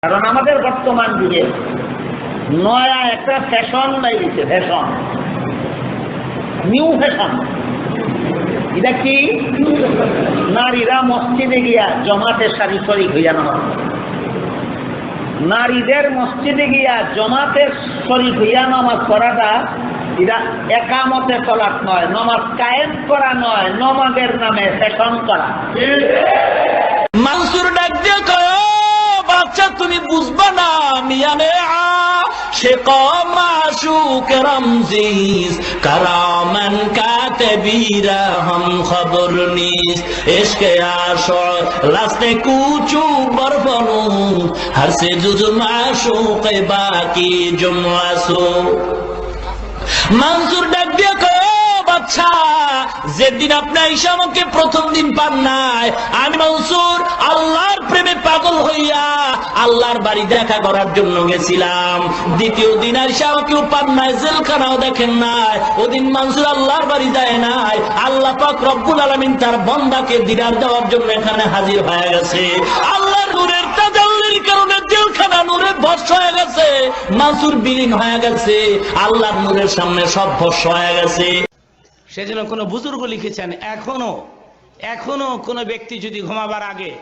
কারণ আমাদের বর্তমান যুগে নয়া একটা ফ্যাশন বাইরেছে, ফ্যাশন, নিউ ফ্যাশন। এটা কি? নারীরা মসজিদে গিয়া জমাতের সারি শরীক হইয়া নামাজ, নারীদের মসজিদে গিয়া জমাতের শরীক হইয়া নামাজ পড়াটা এটা একামতে তলাক নয়, নমাজ কায়েম করা নয়, নমাজের নামে ফ্যাশন করা। মানসুর ডাক দিয়ে কয়, বাচ্চা তুমি বুঝবা না মিয়ানে সে কমাশুক রমজিজ কারামান কাতবীরা हम खबर नीस इश्क़ आशुक रास्ते कूचू बरफनू हर से जुज माशूक बाकी जुमासो। मंसूर डाक दिया कहो বাচ্চা, যেদিন আপনি আইসা আমাকে প্রথম দিন পান নাই, আমি মনসুর আল্লাহর প্রেমে পাগল হইয়া আল্লাহর বাড়ি দেখা করার জন্য গেছিলাম। দ্বিতীয় দিন আইসা আমাকেও পান নাই, জেলখানাও দেখেন নাই। ওদিন মনসুর আল্লাহর বাড়ি যায় নাই। আল্লাহ পাক রব্বুল আলামিন তার বান্দাকে দিদার দেওয়ার জন্য এখানে হাজির হয়ে গেছে। আল্লাহর নূরের তাজাল্লির কারণে জেলখানা নূরে ভস্ম হয়ে গেছে, মনসুর বিলীন হয়ে গেছে, আল্লাহর নূরের সামনে সব ভস্ম হয়ে গেছে। সেজন্য কোন বুজুর্গ লিখেছেন, এখনো কোন ব্যক্তি যদি ঘুমাবার আগে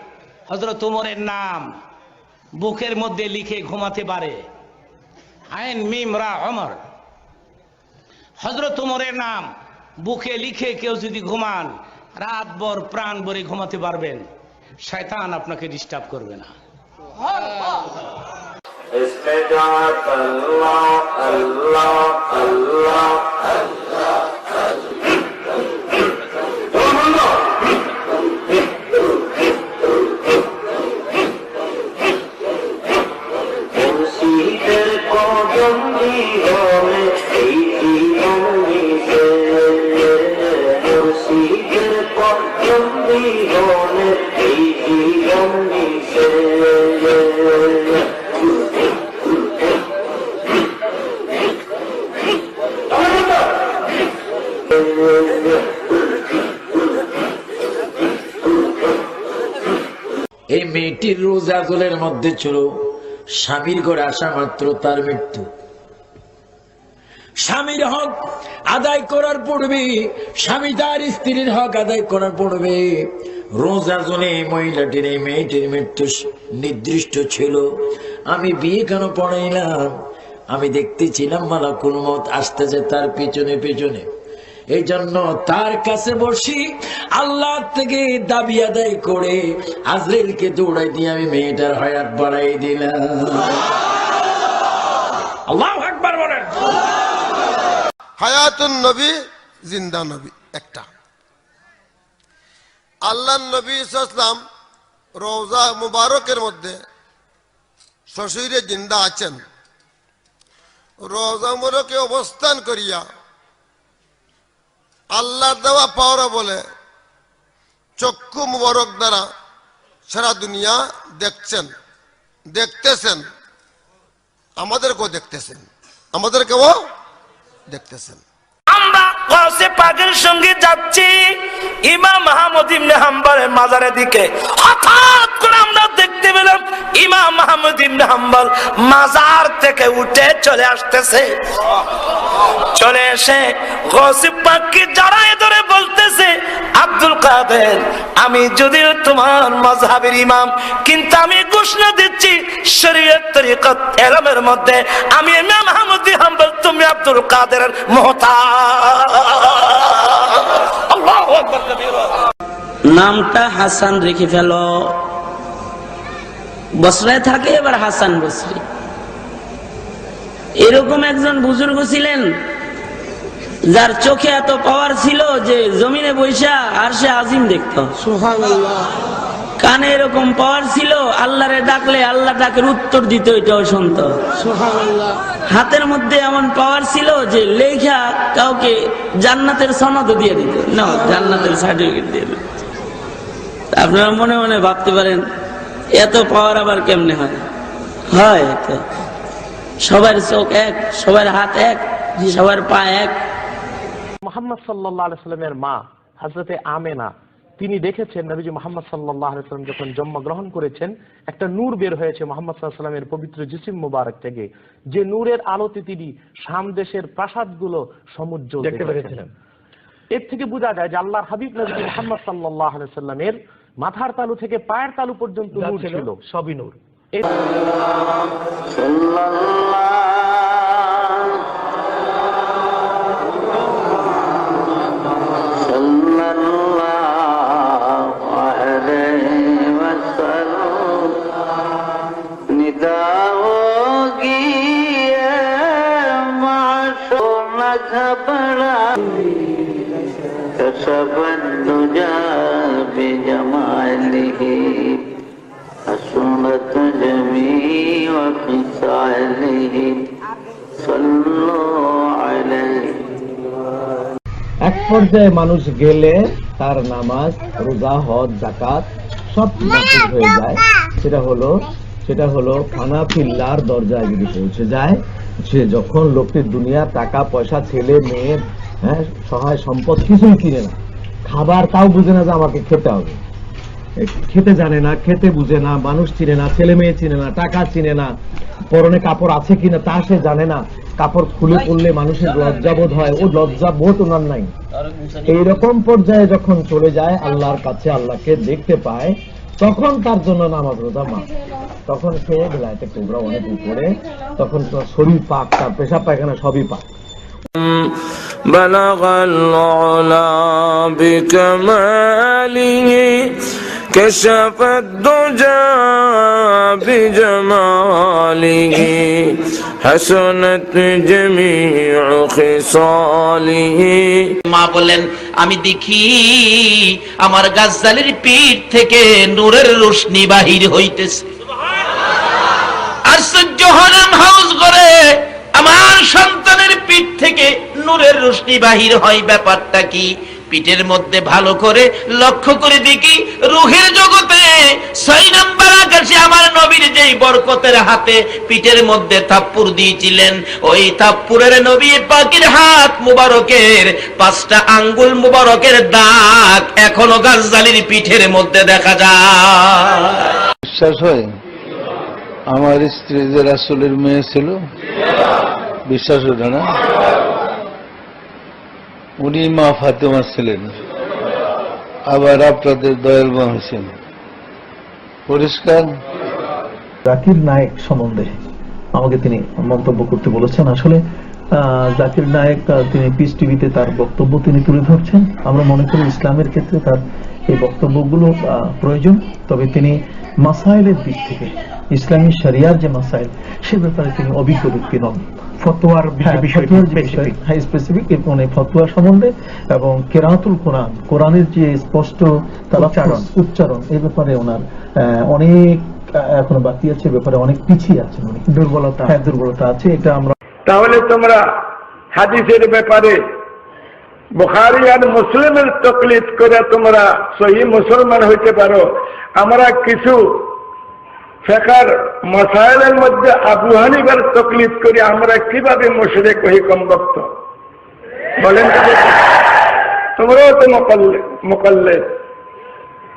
হযরত ওমরের নাম বুকের মধ্যে লিখে ঘুমাতে পারে, আইন মিম রা ওমর, হযরত ওমরের নাম বুকে লিখে কেউ যদি ঘুমান, রাতভর প্রাণ ভরে ঘুমাতে পারবেন, শয়তান আপনাকে ডিস্টার্ব করবে না। এই মেয়েটির রোজা গোলের মধ্যে ছিল স্বামীর ঘরে আসা মাত্র তার মৃত্যু। স্বামীর হক আদায় করার পূর্বে, স্বামী তার স্ত্রীর হক আদায় করার পূর্বে রোজা জোনে মহিলাটির, এই মেয়েটির মৃত্যু নির্দিষ্ট ছিল। আমি বিয়ে কেন পড়াইলাম? আমি দেখতেছিলাম মালাকুল মউত আসতেছে তার পেছনে পেছনে, এই জন্য তার কাছে বসি আল্লাহ থেকে দাবি আদায় করে আজরাইলকে দৌড়াই দিয়ে আমি মেয়েটার হায়াত বাড়াই দিলাম। আল্লাহু আকবার বলেন। হায়াতুন নবী, জিন্দা নবী একটা। আল্লাহর নবী সাল্লাল্লাহু আলাইহি ওয়াসাল্লাম রওজা মুবারকের মধ্যে শ্বশুরে জিন্দা আছেন। রওজা মুবারকে অবস্থান করিয়া আল্লাহর দেওয়া পাওয়ারা বলে চক্ষু মুবারক দ্বারা সারা দুনিয়া দেখছেন, দেখতেছেন, আমাদেরকেও দেখতেছেন, আমাদেরকেও দেখতেছেন। আমরা গাউসে পাকের সঙ্গে যাচ্ছি ইমাম আহমদ ইবনে হাম্বলের মাজারের দিকে। হঠাৎ করে আমরা দেখতে পেলাম ইমাম আহমদ ইবনে হাম্বল মাজার থেকে উঠে চলে আসতেছে। চলে এসে গাউসে পাককে জড়ায় ধরে বলতেছে, আব্দুল কাদের, আমি যদিও তোমার মাযহাবের ইমাম, কিন্তু আমি ঘোষণা দিচ্ছি শরীয়ত তরিকত ইলমের মধ্যে আমি ইমাম আহমদ ইবনে হাম্বল, তুমি আব্দুল কাদেরের মুহতাজ। আল্লাহু আকবার কবীরা। নামটা হাসান রেখে ফেলো। বসরায় থাকে এবার হাসান বসরি। এরকম একজন বুজুর্গ ছিলেন যার চোখে এত পাওয়ার ছিল যে জমিনে বৈশা আরশে আজিম দেখত। সুবহানাল্লাহ। কানে এরকম পাওয়ার ছিল, আল্লাহরে ডাকলে আল্লাহ ডাকের উত্তর দিত, এটাও শুনত। সুবহানাল্লাহ। হাতের মধ্যে এমন পাওয়ার ছিল যে লেখা কাউকে জান্নাতের সনদ দিয়ে দিত, না জান্নাতের সার্টিফিকেট দিয়ে দিত। আপনারা মনে মনে ভাবতে পারেন এত পাওয়ার আবার কেমনে হয়? হয় তো, সবার চোখ এক, সবার হাত এক, সবার পা এক। মুহাম্মদ সাল্লাল্লাহু আলাইহি সাল্লামের মা হযরতে আমেনা তিনি দেখেছেন নবীজি মুহাম্মদ সাল্লাল্লাহু আলাইহি ওয়াসাল্লাম যখন জন্মগ্রহণ করেছেন একটা নূর বের হয়েছে মুহাম্মদ সাল্লাল্লাহু আলাইহি ওয়াসাল্লামের পবিত্র জিসিম মুবারক থেকে, যে নূরের আলোতে তিনি শাম দেশের প্রাসাদগুলো সমুজ্জ্বল দেখতে পেরেছিলেন। এর থেকে বোঝা যায় যে আল্লাহর হাবিব নবী মুহাম্মদ সাল্লাল্লাহু আলাইহি ওয়াসাল্লামের মাথার তালু থেকে পায়ের তালু পর্যন্ত নূর ছিল, সবই নূর। এক পর্যায়ে মানুষ গেলে তার নামাজ, রোজা, হজ, যাকাত সব বাতিল হয়ে যায়। সেটা হলো ফানা ফিল্লার দরজায় যদি পৌঁছে যায়, সে যখন লোকটির দুনিয়া টাকা পয়সা, ছেলে মেয়ে, সহায় সম্পদ কিছুই কিনে না, খাবার তাও বুঝে না যে আমাকে খেতে হবে, খেতে জানে না, খেতে বুঝে না, মানুষ চিনে না, ছেলে মেয়ে চিনে না, টাকা চিনে না, পরনে কাপড় আছে কিনা তা সে জানে না, কাপড় খুলে পড়লে মানুষের লজ্জাবোধ হয়, ও লজ্জাবোধ ওনার নাই। এইরকম পর্যায়ে যখন চলে যায় আল্লাহর কাছে, আল্লাহকে দেখতে পায়, তখন তার জন্য নামাজ, রোজা মাফ। তখন সে বেলায়েতে কুবরা অনেক উপরে, তখন তার শরীর পাক, তার পেশাব পায়খানা সবই পাক। بلغ العلا بكماله كشف الدجى بجماله حسنت جميع خصاله। মা বলেন, আমি দেখি আমার গাজ্জালির পিঠ থেকে নূরের রোশনি বাহির হইতেছে। আশ্চর্য হলাম, হাউস করে আমার সন্তানের পিঠ থেকে নূরের রোশনি বাহির হয়, ব্যাপারটা কি? পিঠের মধ্যে ভালো করে লক্ষ্য করে দেখি, রূহের জগতে 6 নম্বর আকাশে আমার নবীর যেই বরকতের হাতে পিঠের মধ্যে থাপ্পড় দিয়েছিলেন, ওই থাপ্পড়ের নবী পাকের হাত মুবারকের 5টা আঙ্গুল মুবারকের দাগ এখনো গাজ্জালির পিঠের মধ্যে দেখা যায়। বিশ্বাস হয় আমার স্ত্রী যে রাসূলের মেয়ে ছিল? বিশ্বাস হতো না? উনি মা ফাতেমা ছিলেন, আবার আপনাদের দয়াল মা হোসেন। পরিষ্কার। জাকির নায়েক সম্বন্ধে আমাকে তিনি মন্তব্য করতে বলেছেন। আসলে জাকির নায়েক তিনি পিস টিভিতে তার বক্তব্য তিনি তুলে ধরছেন। আমরা মনে করি ইসলামের ক্ষেত্রে তার এই বক্তব্যগুলো প্রয়োজন, তবে তিনি মাসাইলের দিক থেকে ইসলামী শরিয়ার যে মাসাইল সে ব্যাপারে তিনি অভিজ্ঞ ব্যক্তি নন। ফতোয়ার স্পেসিফিক মানে ফতোয়া সম্বন্ধে এবং কেরাতুল কোরআন, কোরআনের যে স্পষ্ট উচ্চারণ এই ব্যাপারে ওনার অনেক এখনো বাকি আছে, ব্যাপারে অনেক পিছিয়ে আছেন উনি, দুর্বলতা আছে। এটা আমরা তাহলে তোমরা হাদিসের ব্যাপারে বুখারী আর মুসলিমের তাকলিদ করে তোমরা সহি মুসলমান হইতে পারো। আমরা কিছু ফিকহের মাসাইলের মধ্যে আবু হানিফার তাকলিদ করি, আমরা কিভাবে মুশরিক হই কমবক্ত? বলেন তোমরাও তো মুকাল্লিদ।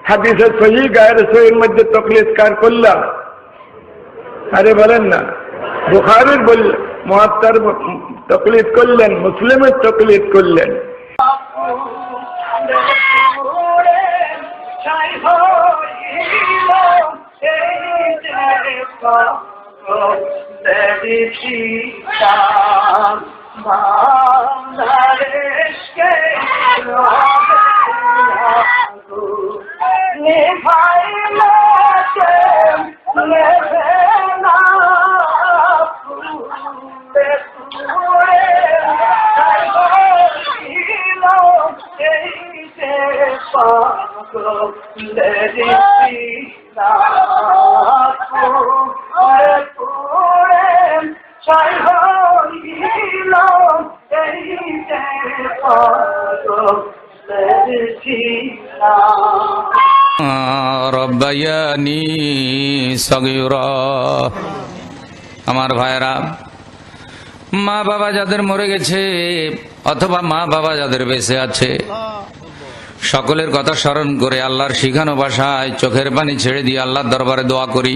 হাদিসের সহি গায়ের সহির মধ্যে তাকলিদ কার করলা? আরে বলেন না, বুখারীর মুয়াত্তার তাকলিদ করলেন, মুসলিমের তাকলিদ করলেন। রব্বায়ানি সগীরা। আমার ভাইরা, মা বাবা যাদের মরে গেছে অথবা মা বাবা যাদের বেঁচে আছে, সকলের কথা স্মরণ করে আল্লাহর শিখানো ভাষায় চোখের পানি ছেড়ে দিয়ে আল্লাহর দরবারে দোয়া করি।